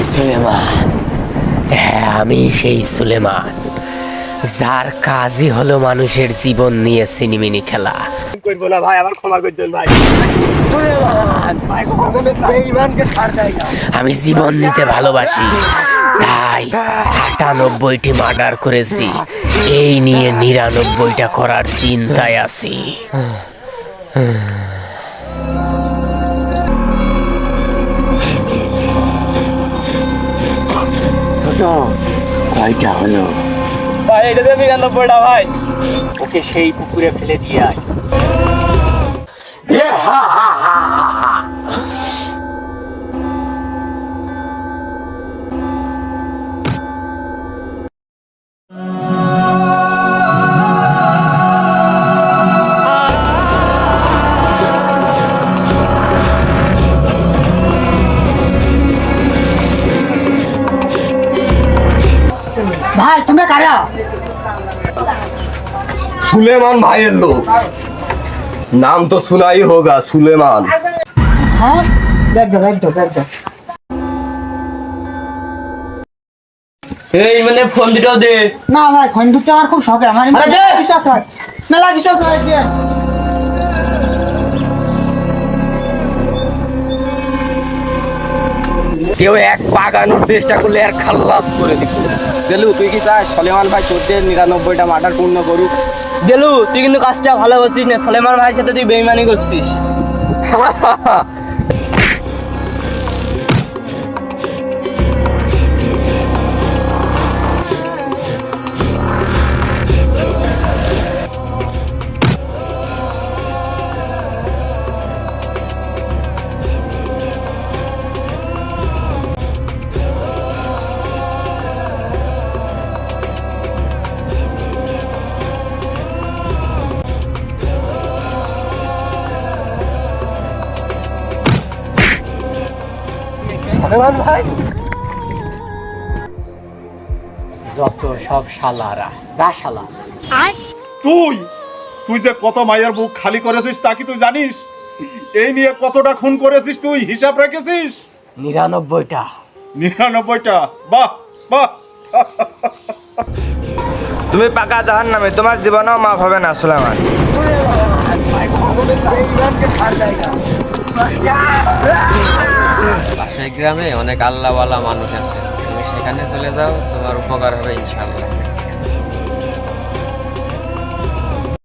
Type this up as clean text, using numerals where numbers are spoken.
সুলেমান, হ্যাঁ আমি সেই সুলেমান, যার কাজই হলো মানুষের জীবন নিয়ে সিনিমিনি খেলা। করবো না ভাই, আমার ক্ষমা করে দেন ভাই। আমি জীবন নিতে ভালোবাসি, তাই ৯৮টি মার্ডার করেছি, এই নিয়ে ৯৯টা করার চিন্তায় আছি। ছোট, কয়টা হলো? ভাই এটা তো ৯৯টা ভাই। ওকে সেই পুকুরে ফেলে দিয়ে আয়। भाई तुम्हें कारा सुलेमान भाई लोग, नाम तो सुना ही होगा, सुलेमान। हाँ बैठ दो এই মানে ফোন দিটাও দে। ना भाई फोन दुटे আমার খুব শখ আমার আরে দে। বিশ্বাস হয় মেলা বিশ্বাস হয় যে কেউ এক পাগানোর চেষ্টা করলে আর খাল্লাস করে দিত। দেলু তুই কি চাস সলেমান ভাই তোদের ৯৯টা মার্ডার পূর্ণ করুক? দেলু তুই কিন্তু কাজটা ভালো করছিস না, সলেমান ভাইয়ের সাথে তুই বেইমানি করছিস। সলেমান ভাই যত সব শালারা, যা শালা। তুই তুই যে কত মায়ের বুক খালি করেছিস তা কি তুই জানিস? এই নিয়ে কতটা খুন করেছিস তুই হিসাব রেখেছিস? ৯৯টা। ৯৯টা? বাহ বাহ। তুমি পাকা জাহান্নামে, তোমার জীবনেও মাফ হবে না সুলেমান। পাশের গ্রামে অনেক আল্লাহওয়ালা মানুষ আছে, তুমি সেখানে চলে যাও, তোমার উপকার হবে ইনশাআল্লাহ।